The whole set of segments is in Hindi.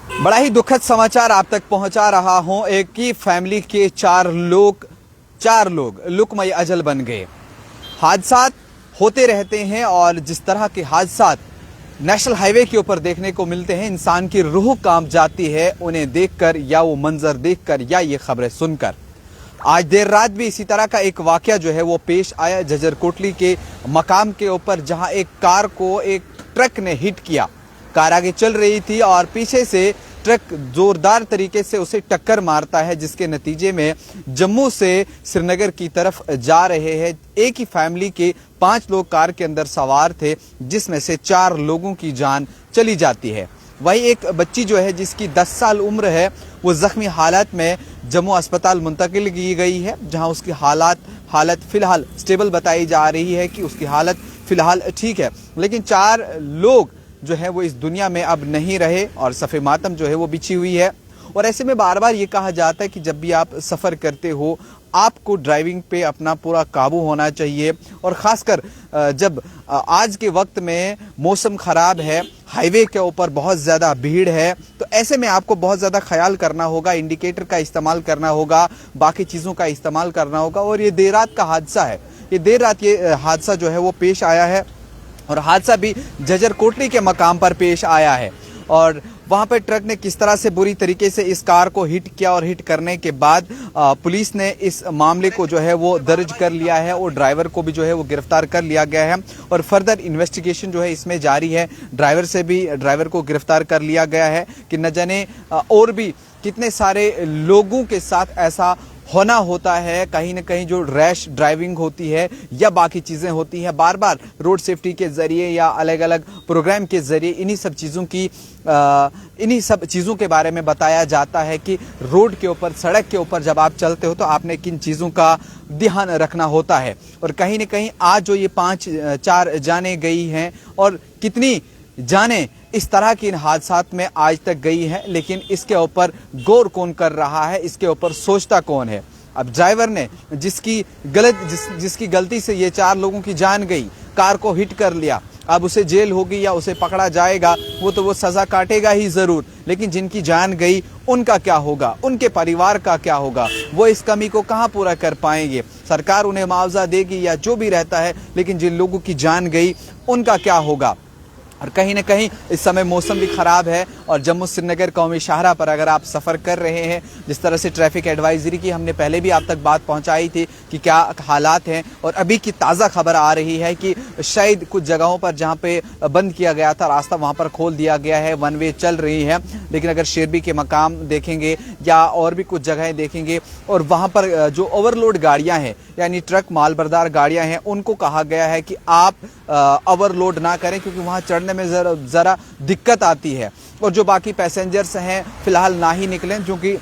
बड़ा ही दुखद समाचार आप तक पहुंचा रहा हूं। एक ही फैमिली के चार लोग लुकमय अजल बन गए। हादसात होते रहते हैं और जिस तरह के हादसात नेशनल हाईवे के ऊपर देखने को मिलते हैं, इंसान की रूह कांप जाती है उन्हें देखकर, या वो मंजर देखकर, या ये खबरें सुनकर। आज देर रात भी इसी तरह का एक वाकया जो है वो पेश आया झज्जर कोटली के मकाम के ऊपर, जहां एक कार को एक ट्रक ने हिट किया। कार आगे चल रही थी और पीछे से ट्रक जोरदार तरीके से उसे टक्कर मारता है, जिसके नतीजे में जम्मू से श्रीनगर की तरफ जा रहे हैं। एक ही फैमिली के 5 लोग कार के अंदर सवार थे, जिसमें से 4 लोगों की जान चली जाती है। वही एक बच्ची जो है जिसकी 10 साल उम्र है, वो जख्मी हालत में जम्मू अस्पताल मुंतकिल की गई है, जहां उसकी हालत फिलहाल स्टेबल बताई जा रही है कि उसकी हालत फिलहाल ठीक है। लेकिन 4 लोग जो है वो इस दुनिया में अब नहीं रहे और सफ़े मातम जो है वो बिछी हुई है। और ऐसे में बार बार ये कहा जाता है कि जब भी आप सफ़र करते हो, आपको ड्राइविंग पे अपना पूरा काबू होना चाहिए। और ख़ासकर जब आज के वक्त में मौसम ख़राब है, हाईवे के ऊपर बहुत ज़्यादा भीड़ है, तो ऐसे में आपको बहुत ज़्यादा ख्याल करना होगा, इंडिकेटर का इस्तेमाल करना होगा, बाकी चीज़ों का इस्तेमाल करना होगा। और ये देर रात का हादसा है, ये देर रात ये हादसा जो है वो पेश आया है और हादसा भी झज्जर कोटली के मकाम पर पेश आया है। और वहां पर ट्रक ने किस तरह से बुरी तरीके से इस कार को हिट किया और हिट करने के बाद पुलिस ने इस मामले को जो है वो दर्ज कर लिया है और ड्राइवर को भी जो है वो गिरफ्तार कर लिया गया है और फर्दर इन्वेस्टिगेशन जो है इसमें जारी है। ड्राइवर को गिरफ्तार कर लिया गया है कि न जाने और भी कितने सारे लोगों के साथ ऐसा होना होता है। कहीं ना कहीं जो रैश ड्राइविंग होती है या बाकी चीज़ें होती हैं, बार बार रोड सेफ्टी के ज़रिए या अलग अलग प्रोग्राम के ज़रिए इन्हीं सब चीज़ों के बारे में बताया जाता है कि रोड के ऊपर, सड़क के ऊपर जब आप चलते हो तो आपने किन चीज़ों का ध्यान रखना होता है। और कहीं ना कहीं आज जो ये 4 जाने गई हैं और कितनी जाने इस तरह की इन हादसात में आज तक गई है, लेकिन इसके ऊपर गौर कौन कर रहा है, इसके ऊपर सोचता कौन है। अब ड्राइवर ने जिसकी गलती से ये 4 लोगों की जान गई, कार को हिट कर लिया, अब उसे जेल होगी या उसे पकड़ा जाएगा, वो सजा काटेगा ही जरूर। लेकिन जिनकी जान गई उनका क्या होगा, उनके परिवार का क्या होगा, वो इस कमी को कहाँ पूरा कर पाएंगे। सरकार उन्हें मुआवजा देगी या जो भी रहता है, लेकिन जिन लोगों की जान गई उनका क्या होगा। और कहीं ना कहीं इस समय मौसम भी ख़राब है और जम्मू श्रीनगर कौमी शाहरा पर अगर आप सफ़र कर रहे हैं, जिस तरह से ट्रैफिक एडवाइजरी की हमने पहले भी आप तक बात पहुंचाई थी कि क्या हालात हैं, और अभी की ताज़ा खबर आ रही है कि शायद कुछ जगहों पर जहां पे बंद किया गया था रास्ता, वहां पर खोल दिया गया है, 1 वे चल रही है। लेकिन अगर शेरबी के मकाम देखेंगे या और भी कुछ जगहें देखेंगे, और वहाँ पर जो ओवरलोड गाड़ियाँ हैं यानी ट्रक मालबरदार गाड़ियाँ हैं, उनको कहा गया है कि आप ओवरलोड ना करें, क्योंकि वहाँ चढ़ने में ज़रा दिक्कत आती है। और जो बाकी पैसेंजर्स हैं फिलहाल ना ही निकलें, क्योंकि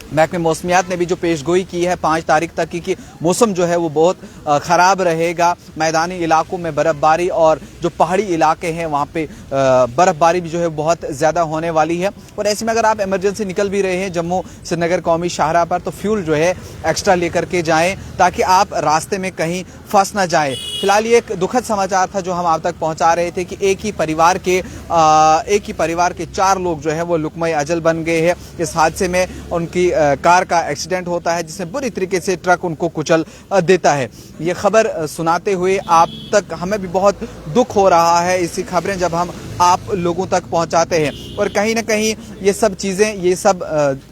महकमे मौसमियात ने भी जो पेशगोई की है 5 तारीख तक की कि मौसम जो है वो बहुत ख़राब रहेगा। मैदानी इलाकों में बर्फ़बारी और जो पहाड़ी इलाके हैं वहाँ पे बर्फ़बारी भी जो है बहुत ज़्यादा होने वाली है। और ऐसे में अगर आप इमरजेंसी निकल भी रहे हैं जम्मू श्रीनगर कौमी शाहरा पर, तो फ्यूल जो है एक्स्ट्रा लेकर के जाएँ ताकि आप रास्ते में कहीं फंस ना जाए। फिलहाल ये एक दुखद समाचार था जो हम आप तक पहुंचा रहे थे कि एक ही परिवार के 4 लोग जो है वो लुकमय अजल बन गए हैं। इस हादसे में उनकी कार का एक्सीडेंट होता है, जिसमें बुरी तरीके से ट्रक उनको कुचल देता है। ये खबर सुनाते हुए आप तक हमें भी बहुत दुख हो रहा है, इसी खबरें जब हम आप लोगों तक पहुंचाते हैं। और कहीं ना कहीं ये सब चीज़ें, ये सब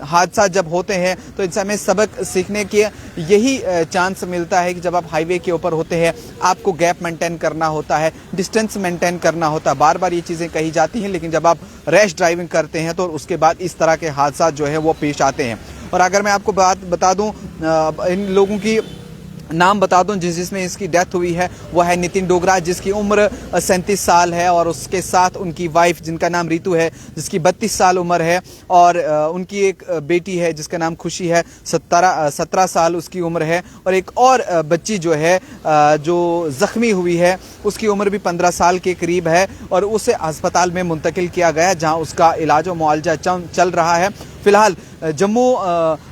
हादसा जब होते हैं तो इन समय सबक सीखने के यही चांस मिलता है कि जब आप हाईवे के ऊपर होते हैं आपको गैप मेंटेन करना होता है, डिस्टेंस मेंटेन करना होता है। बार बार ये चीज़ें कही जाती हैं, लेकिन जब आप रैश ड्राइविंग करते हैं तो उसके बाद इस तरह के हादसा जो है वो पेश आते हैं। और अगर मैं आपको बात बता दूं, इन लोगों की नाम बता दूं जिसमें इसकी डेथ हुई है, वो है नितिन डोगरा, जिसकी उम्र 37 साल है, और उसके साथ उनकी वाइफ जिनका नाम रितु है, जिसकी 32 साल उम्र है, और उनकी एक बेटी है जिसका नाम खुशी है, 17 साल उसकी उम्र है। और एक और बच्ची जो है जो ज़ख्मी हुई है, उसकी उम्र भी 15 साल के करीब है, और उसे अस्पताल में मुंतकिल किया गया है जहाँ उसका इलाज और मुआवजा चल रहा है। फिलहाल जम्मू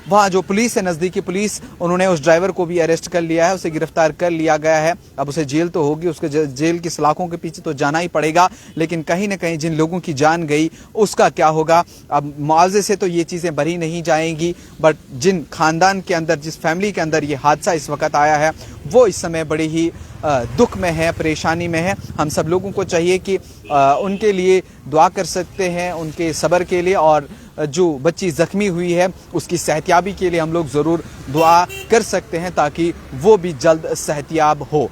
वहाँ जो पुलिस है, नज़दीकी पुलिस, उन्होंने उस ड्राइवर को भी अरेस्ट कर लिया है, उसे गिरफ्तार कर लिया गया है। अब उसे जेल तो होगी, उसके जेल की सलाखों के पीछे तो जाना ही पड़ेगा, लेकिन कहीं ना कहीं जिन लोगों की जान गई उसका क्या होगा। अब मुआवजे से तो ये चीज़ें भरी नहीं जाएंगी, बट जिन खानदान के अंदर, जिस फैमिली के अंदर ये हादसा इस वक्त आया है, वो इस समय बड़ी ही दुख में है, परेशानी में है। हम सब लोगों को चाहिए कि उनके लिए दुआ कर सकते हैं, उनके सब्र के लिए, और जो बच्ची ज़ख्मी हुई है उसकी सेहतियाबी के लिए हम लोग ज़रूर दुआ कर सकते हैं ताकि वो भी जल्द सेहतियाब हो।